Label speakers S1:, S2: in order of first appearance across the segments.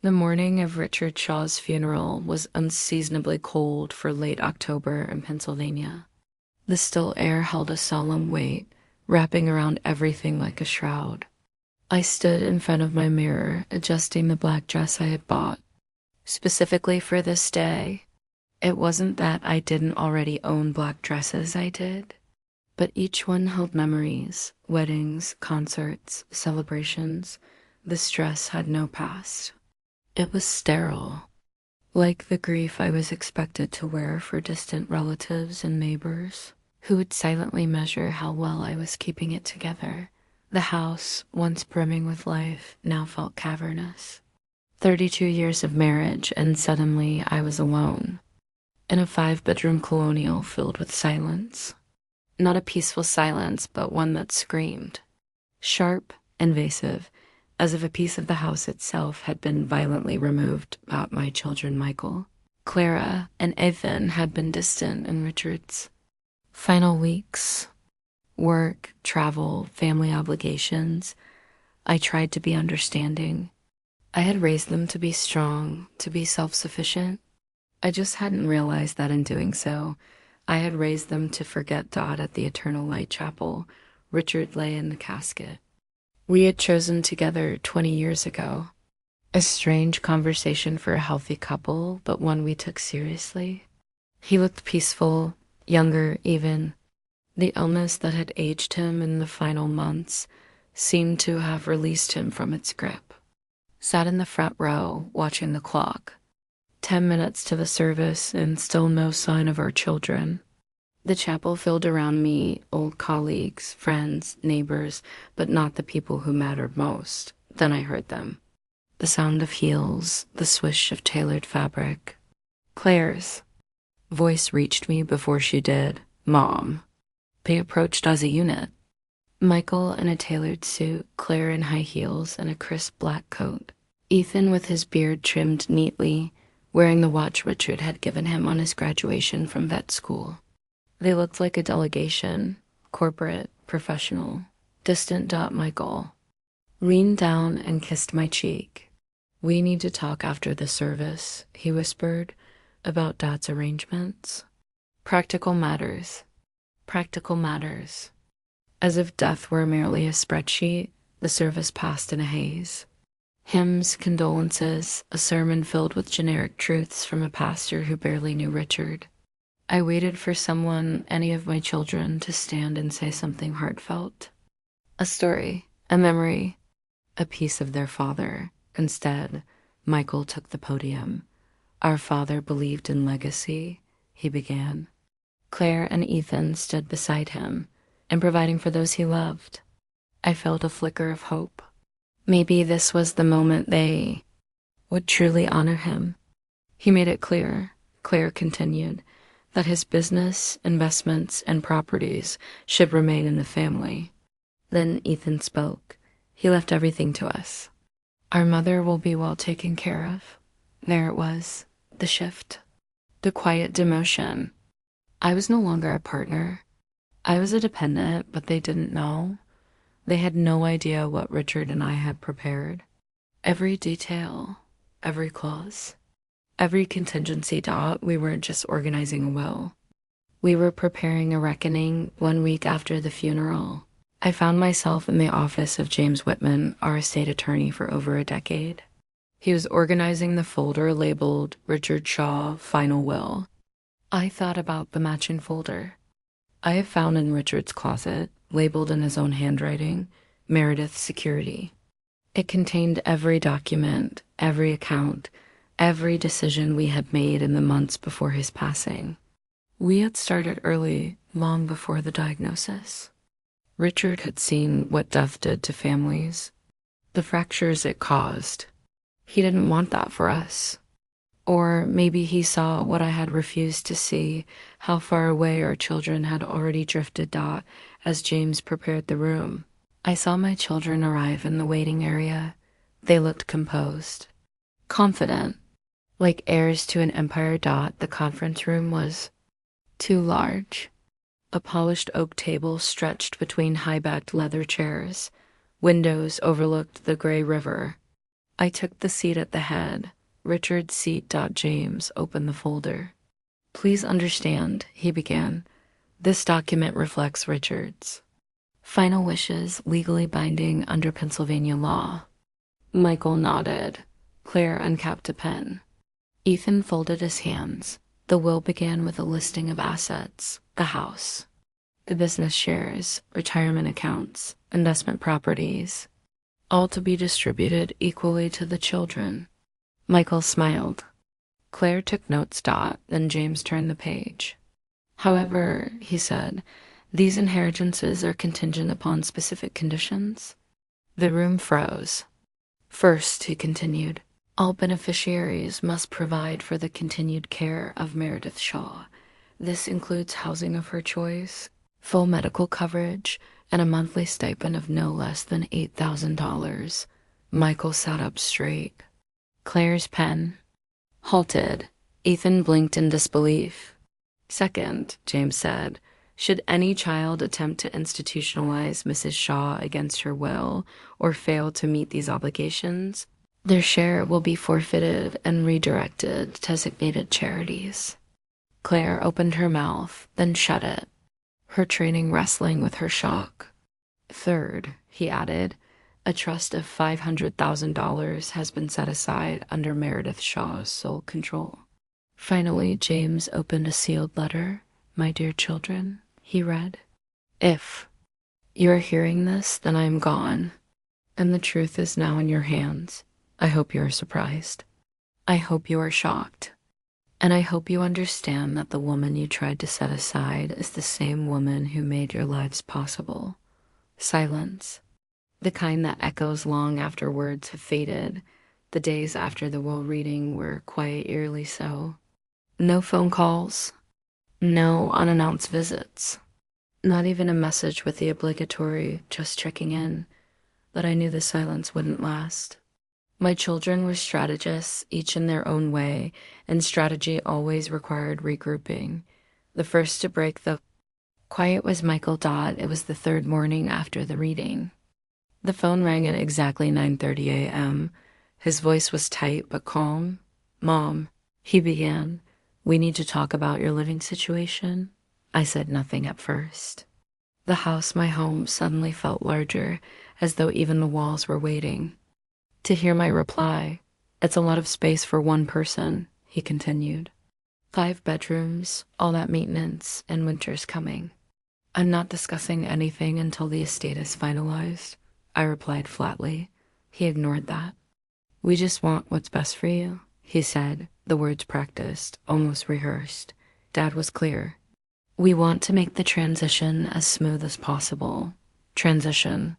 S1: The morning of Richard Shaw's funeral was unseasonably cold for late October in Pennsylvania. The still air held a solemn weight, wrapping around everything like a shroud. I stood in front of my mirror, adjusting the black dress I had bought, specifically for this day. It wasn't that I didn't already own black dresses, I did, but each one held memories, weddings, concerts, celebrations. This dress had no past. It was sterile, like the grief I was expected to wear for distant relatives and neighbors who would silently measure how well I was keeping it together. The house, once brimming with life, now felt cavernous. 32 years of marriage, and suddenly I was alone, in a 5-bedroom colonial filled with silence. Not a peaceful silence, but one that screamed. Sharp, invasive, as if a piece of the house itself had been violently removed about my children Michael. Clara and Ethan had been distant in Richard's final weeks. Work, travel, family obligations. I tried to be understanding. I had raised them to be strong, to be self-sufficient. I just hadn't realized that in doing so, I had raised them to forget Dot at the Eternal Light Chapel. Richard lay in the casket. We had chosen together 20 years ago. A strange conversation for a healthy couple, but one we took seriously. He looked peaceful, younger even. The illness that had aged him in the final months seemed to have released him from its grip. Sat in the front row, watching the clock. 10 minutes to the service and still no sign of our children. The chapel filled around me, old colleagues, friends, neighbors, but not the people who mattered most. Then I heard them. The sound of heels, the swish of tailored fabric. Claire's voice reached me before she did. Mom. They approached as a unit. Michael in a tailored suit, Claire in high heels and a crisp black coat. Ethan with his beard trimmed neatly, wearing the watch Richard had given him on his graduation from vet school. They looked like a delegation, corporate, professional. Distant Michael leaned down and kissed my cheek. We need to talk after the service, he whispered, about Dad's arrangements. Practical matters. Practical matters. As if death were merely a spreadsheet, the service passed in a haze. Hymns, condolences, a sermon filled with generic truths from a pastor who barely knew Richard. I waited for someone, any of my children, to stand and say something heartfelt. A story, a memory, a piece of their father. Instead, Michael took the podium. Our father believed in legacy, he began. Claire and Ethan stood beside him, and providing for those he loved. I felt a flicker of hope. Maybe this was the moment they would truly honor him. He made it clear, Claire continued, that his business, investments, and properties should remain in the family. Then Ethan spoke. He left everything to us. Our mother will be well taken care of. There it was, the shift. The quiet demotion. I was no longer a partner. I was a dependent, but they didn't know. They had no idea what Richard and I had prepared. Every detail, every clause, every contingency dot, we weren't just organizing a will. We were preparing a reckoning. 1 week after the funeral, I found myself in the office of James Whitman, our estate attorney for over a decade. He was organizing the folder labeled Richard Shaw, Final Will. I thought about the matching folder I have found in Richard's closet, labeled in his own handwriting, Meredith Security. It contained every document, every account, every decision we had made in the months before his passing. We had started early, long before the diagnosis. Richard had seen what death did to families, the fractures it caused. He didn't want that for us. Or maybe he saw what I had refused to see, how far away our children had already drifted as James prepared the room. I saw my children arrive in the waiting area. They looked composed, confident, like heirs to an empire. The conference room was too large. A polished oak table stretched between high-backed leather chairs. Windows overlooked the gray river. I took the seat at the head. Richard's seat. James opened the folder. Please understand, he began. This document reflects Richard's final wishes, legally binding under Pennsylvania law. Michael nodded. Claire uncapped a pen. Ethan folded his hands. The will began with a listing of assets: the house, the business shares, retirement accounts, investment properties, all to be distributed equally to the children. Michael smiled. Claire took notes. Then James turned the page. However, he said, these inheritances are contingent upon specific conditions. The room froze. First, he continued, all beneficiaries must provide for the continued care of Meredith Shaw. This includes housing of her choice, full medical coverage, and a monthly stipend of no less than $8,000. Michael sat up straight. Claire's pen halted. Ethan blinked in disbelief. Second, James said, should any child attempt to institutionalize Mrs. Shaw against her will or fail to meet these obligations, their share will be forfeited and redirected to designated charities. Claire opened her mouth, then shut it, her training wrestling with her shock. Third, he added, a trust of $500,000 has been set aside under Meredith Shaw's sole control. Finally, James opened a sealed letter. My dear children, he read, if you are hearing this, then I am gone, and the truth is now in your hands. I hope you are surprised. I hope you are shocked. And I hope you understand that the woman you tried to set aside is the same woman who made your lives possible. Silence. The kind that echoes long after words have faded. The days after the will reading were quite eerily so. No phone calls. No unannounced visits. Not even a message with the obligatory just checking in. But I knew the silence wouldn't last. My children were strategists, each in their own way, and strategy always required regrouping. The first to break the quiet was Michael. It was the third morning after the reading. The phone rang at exactly 9:30 a.m. His voice was tight but calm. Mom, he began, we need to talk about your living situation. I said nothing at first. The house, my home, suddenly felt larger, as though even the walls were waiting. To hear my reply, it's a lot of space for one person, he continued. 5 bedrooms, all that maintenance, and winter's coming. I'm not discussing anything until the estate is finalized, I replied flatly. He ignored that. We just want what's best for you, he said, the words practiced, almost rehearsed. Dad was clear. We want to make the transition as smooth as possible. Transition.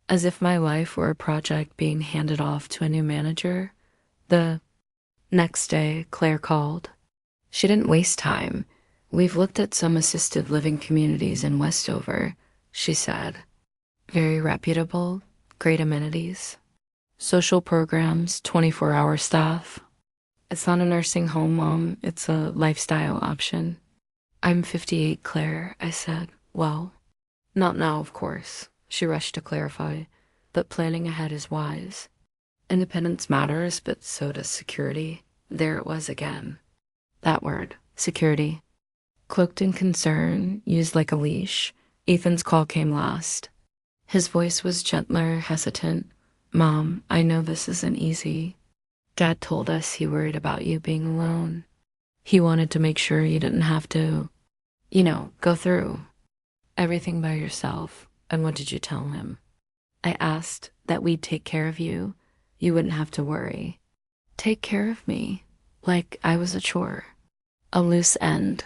S1: As if my life were a project being handed off to a new manager. The next day, Claire called. She didn't waste time. We've looked at some assisted living communities in Westover, she said. Very reputable, great amenities. Social programs, 24-hour staff. It's not a nursing home, Mom. It's a lifestyle option. I'm 58, Claire, I said. Well, not now, of course. She rushed to clarify, but planning ahead is wise. Independence matters, but so does security. There it was again. That word, security. Cloaked in concern, used like a leash, Ethan's call came last. His voice was gentler, hesitant. Mom, I know this isn't easy. Dad told us he worried about you being alone. He wanted to make sure you didn't have to, go through everything by yourself. And what did you tell him? I asked that we'd take care of you. You wouldn't have to worry. Take care of me, like I was a chore. A loose end.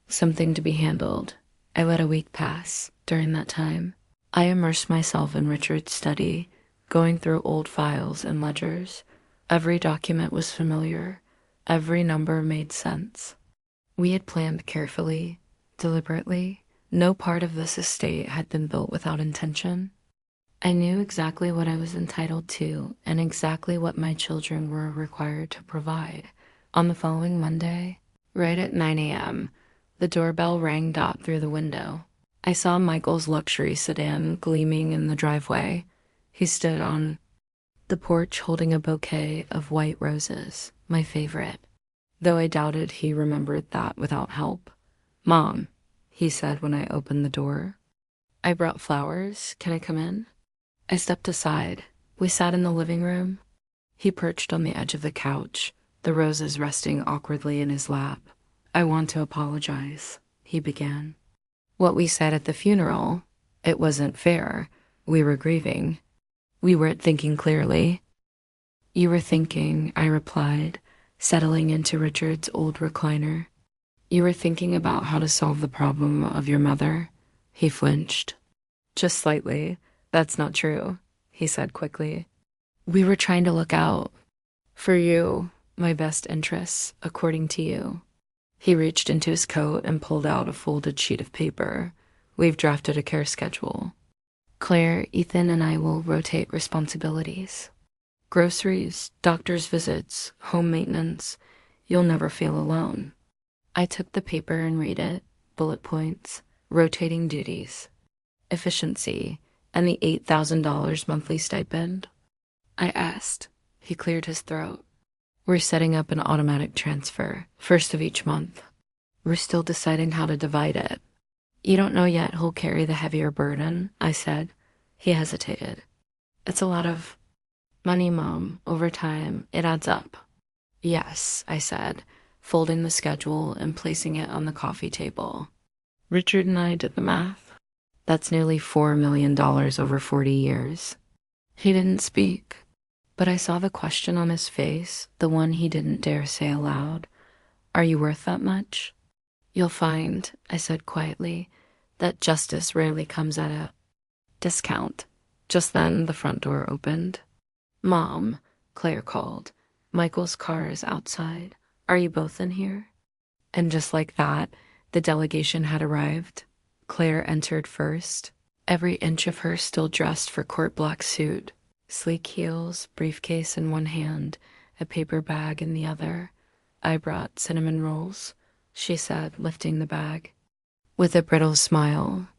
S1: Something to be handled. I let a week pass. During that time, I immersed myself in Richard's study, going through old files and ledgers. Every document was familiar. Every number made sense. We had planned carefully, deliberately. No part of this estate had been built without intention. I knew exactly what I was entitled to and exactly what my children were required to provide. On the following Monday, right at 9 a.m., the doorbell rang. Through the window. I saw Michael's luxury sedan gleaming in the driveway. He stood on the porch holding a bouquet of white roses, my favorite, though I doubted he remembered that without help. "Mom," he said when I opened the door. "I brought flowers. Can I come in?" I stepped aside. We sat in the living room. He perched on the edge of the couch, the roses resting awkwardly in his lap. "I want to apologize," he began. "What we said at the funeral, it wasn't fair. We were grieving. We weren't thinking clearly." "You were thinking," I replied, settling into Richard's old recliner. "You were thinking about how to solve the problem of your mother." He flinched. "Just slightly. That's not true," he said quickly. "We were trying to look out for you, my best interests, according to you." He reached into his coat and pulled out a folded sheet of paper. "We've drafted a care schedule. Claire, Ethan, and I will rotate responsibilities. Groceries, doctor's visits, home maintenance. You'll never feel alone." I took the paper and read it. Bullet points, rotating duties, efficiency, and the $8,000 monthly stipend. I asked. He cleared his throat. "We're setting up an automatic transfer, first of each month. We're still deciding how to divide it." "You don't know yet who'll carry the heavier burden," I said. He hesitated. "It's a lot of money, Mom. Over time, it adds up." "Yes," I said, folding the schedule and placing it on the coffee table. Richard and I did the math. That's nearly $4 million over 40 years. He didn't speak, but I saw the question on his face, the one he didn't dare say aloud. "Are you worth that much?" "You'll find," I said quietly, "that justice rarely comes at a discount." Just then, the front door opened. "Mom," Claire called. "Michael's car is outside. Are you both in here?" And just like that, the delegation had arrived. Claire entered first, every inch of her still dressed for court black suit, sleek heels, briefcase in one hand, a paper bag in the other. "I brought cinnamon rolls," she said, lifting the bag. With a brittle smile.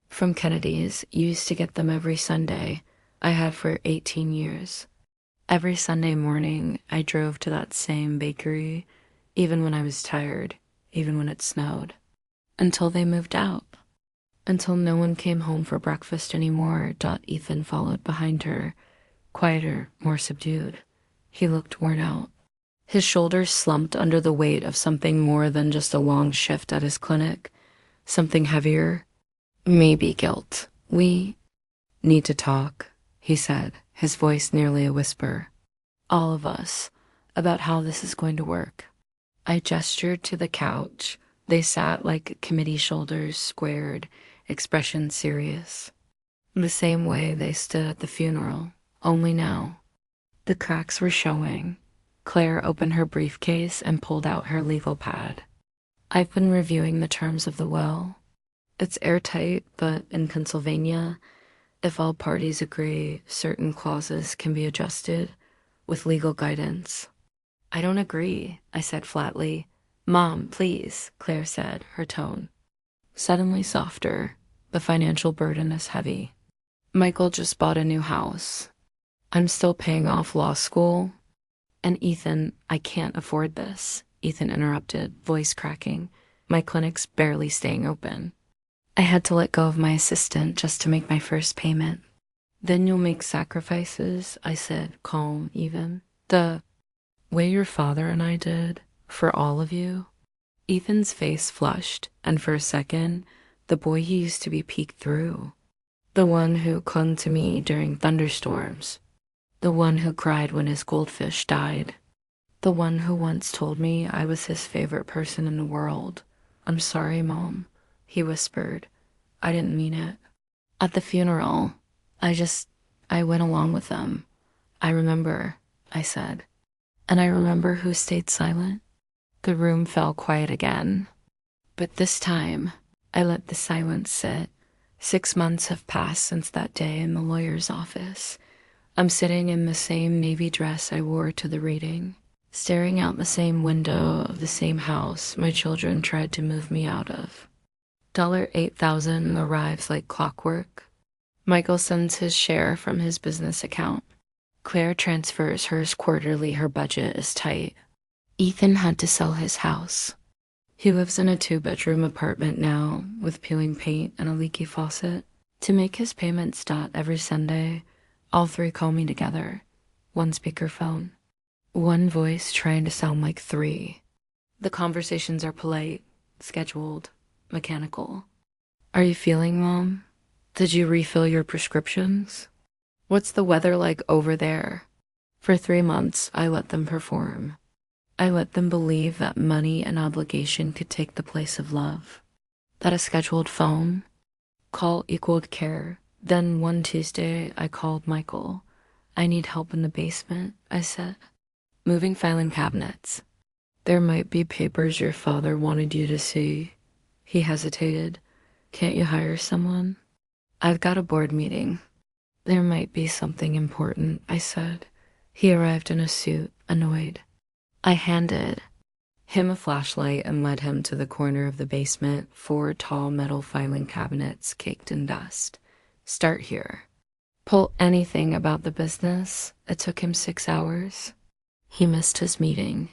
S1: "From Kennedy's. Used to get them every Sunday. I had for 18 years. Every Sunday morning, I drove to that same bakery, even when I was tired, even when it snowed. Until they moved out. Until no one came home for breakfast anymore." Ethan followed behind her, quieter, more subdued. He looked worn out. His shoulders slumped under the weight of something more than just a long shift at his clinic, something heavier, maybe guilt. "We need to talk," he said, his voice nearly a whisper. "All of us, about how this is going to work." I gestured to the couch. They sat like committee shoulders squared, expression serious. The same way they stood at the funeral, only now. The cracks were showing. Claire opened her briefcase and pulled out her legal pad. "I've been reviewing the terms of the will. It's airtight, but in Pennsylvania, if all parties agree, certain clauses can be adjusted with legal guidance." "I don't agree," I said flatly. "Mom, please," Claire said, her tone suddenly softer. "The financial burden is heavy. Michael just bought a new house. I'm still paying off law school. And Ethan, I can't afford this," Ethan interrupted, voice cracking. "My clinic's barely staying open. I had to let go of my assistant just to make my first payment." "Then you'll make sacrifices," I said, calm even. "The way your father and I did, for all of you." Ethan's face flushed, and for a second, the boy he used to be peeked through. The one who clung to me during thunderstorms. The one who cried when his goldfish died. The one who once told me I was his favorite person in the world. "I'm sorry, Mom," he whispered. "I didn't mean it." At the funeral, I went along with them. "I remember," I said. "And I remember who stayed silent." The room fell quiet again. But this time, I let the silence sit. 6 months have passed since that day in the lawyer's office. I'm sitting in the same navy dress I wore to the reading, staring out the same window of the same house my children tried to move me out of. $8,000 arrives like clockwork. Michael sends his share from his business account. Claire transfers hers quarterly. Her budget is tight. Ethan had to sell his house. He lives in a 2-bedroom apartment now with peeling paint and a leaky faucet. To make his payments every Sunday, all three call me together. One speakerphone. One voice trying to sound like three. The conversations are polite, scheduled, mechanical. Are you feeling, Mom? Did you refill your prescriptions? What's the weather like over there? For 3 months, I let them perform. I let them believe that money and obligation could take the place of love. That a scheduled phone call equaled care. Then one Tuesday, I called Michael. I need help in the basement, I said. Moving filing cabinets. There might be papers your father wanted you to see. He hesitated. Can't you hire someone? I've got a board meeting. There might be something important, I said. He arrived in a suit, annoyed. I handed him a flashlight and led him to the corner of the basement, 4 tall metal filing cabinets caked in dust. Start here. Pull anything about the business. It took him 6 hours. He missed his meeting.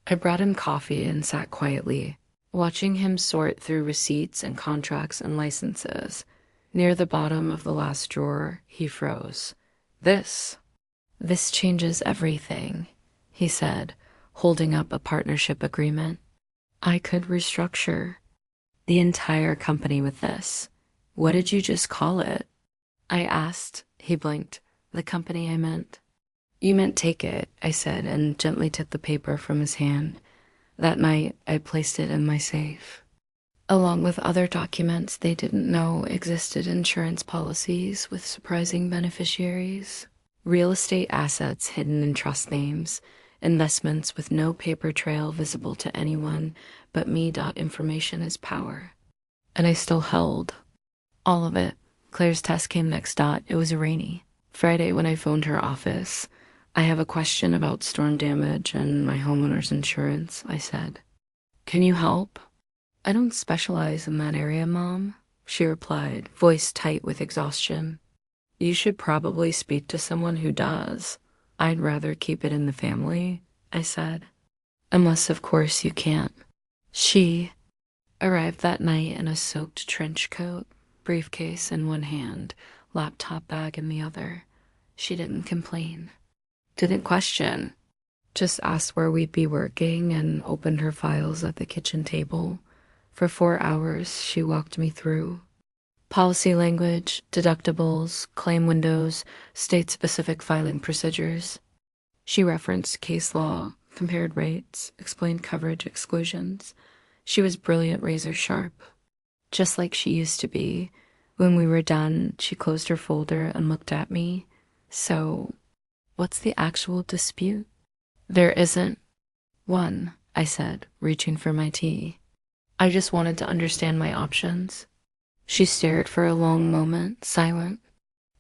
S1: I brought him coffee and sat quietly, watching him sort through receipts and contracts and licenses. Near the bottom of the last drawer, he froze. This changes everything, he said, holding up a partnership agreement. I could restructure the entire company with this. What did you just call it? I asked. He blinked. The company I meant. You meant take it, I said, and gently took the paper from his hand. That night, I placed it in my safe. Along with other documents they didn't know existed, insurance policies with surprising beneficiaries, real estate assets hidden in trust names, investments with no paper trail visible to anyone but me. Information is power. And I still held all of it. Claire's test came next. It was rainy. Friday when I phoned her office. I have a question about storm damage and my homeowner's insurance, I said. Can you help? I don't specialize in that area, Mom, she replied, voice tight with exhaustion. You should probably speak to someone who does. I'd rather keep it in the family, I said. Unless, of course, you can't. She arrived that night in a soaked trench coat, briefcase in one hand, laptop bag in the other. She didn't complain. Didn't question. Just asked where we'd be working and opened her files at the kitchen table. For 4 hours, she walked me through policy language, deductibles, claim windows, state-specific filing procedures. She referenced case law, compared rates, explained coverage exclusions. She was brilliant, razor sharp. Just like she used to be. When we were done, she closed her folder and looked at me. So, what's the actual dispute? There isn't one, I said, reaching for my tea. I just wanted to understand my options. She stared for a long moment, silent.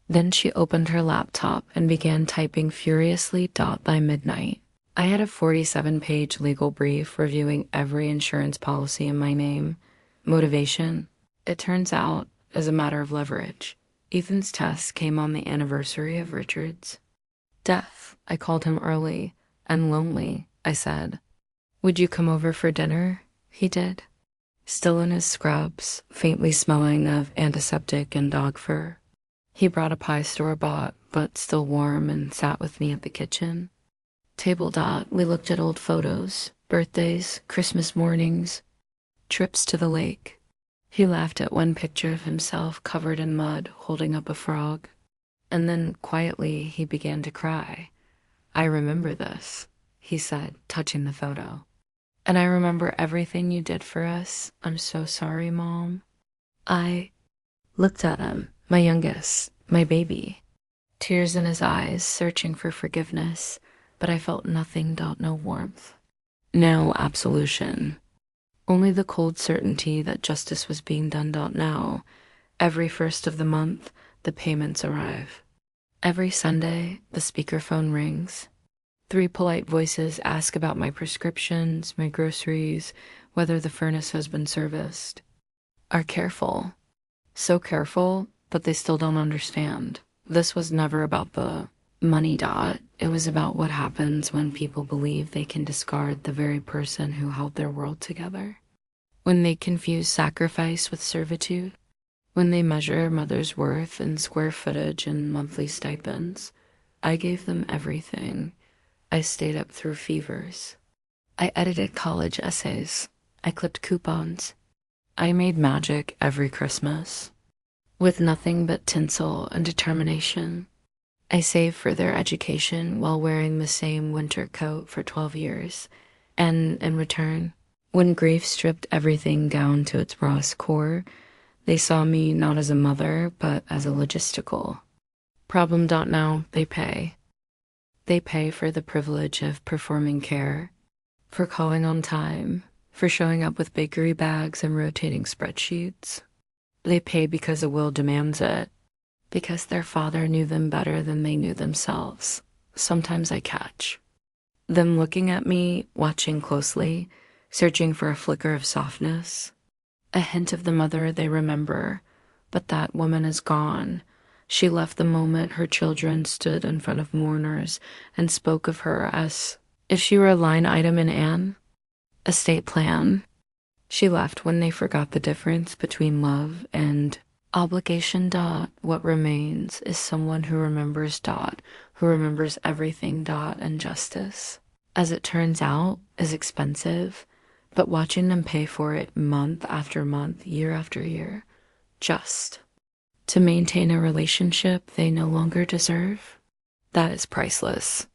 S1: Then she opened her laptop and began typing furiously. By midnight, I had a 47-page legal brief reviewing every insurance policy in my name. Motivation, it turns out, is a matter of leverage. Ethan's test came on the anniversary of Richard's death. I called him early and lonely, I said. Would you come over for dinner? He did. Still in his scrubs, faintly smelling of antiseptic and dog fur. He brought a pie store-bought, but still warm, and sat with me at the kitchen. Table. We looked at old photos, birthdays, Christmas mornings, trips to the lake. He laughed at one picture of himself covered in mud, holding up a frog. And then, quietly, he began to cry. I remember this, he said, touching the photo. And I remember everything you did for us. I'm so sorry, Mom. I looked at him, my youngest, my baby. Tears in his eyes, searching for forgiveness, but I felt nothing. No warmth. No absolution. Only the cold certainty that justice was being done. Now, every first of the month, the payments arrive. Every Sunday, the speakerphone rings. 3 polite voices ask about my prescriptions, my groceries, whether the furnace has been serviced. Are careful. So careful, but they still don't understand. This was never about the Money dot. It was about what happens when people believe they can discard the very person who held their world together. When they confuse sacrifice with servitude. When they measure mother's worth in square footage and monthly stipends. I gave them everything. I stayed up through fevers. I edited college essays. I clipped coupons. I made magic every Christmas. With nothing but tinsel and determination. I saved for their education while wearing the same winter coat for 12 years. And in return, when grief stripped everything down to its rawest core, they saw me not as a mother, but as a logistical. Problem. Now, they pay. They pay for the privilege of performing care, for calling on time, for showing up with bakery bags and rotating spreadsheets. They pay because a will demands it, because their father knew them better than they knew themselves. Sometimes I catch them looking at me, watching closely, searching for a flicker of softness, a hint of the mother they remember. But that woman is gone. She left the moment her children stood in front of mourners and spoke of her as if she were a line item in Anne, estate plan. She left when they forgot the difference between love and obligation. What remains is someone who remembers who remembers everything. And justice, as it turns out, is expensive, but watching them pay for it month after month, year after year, just to maintain a relationship they no longer deserve, that is priceless.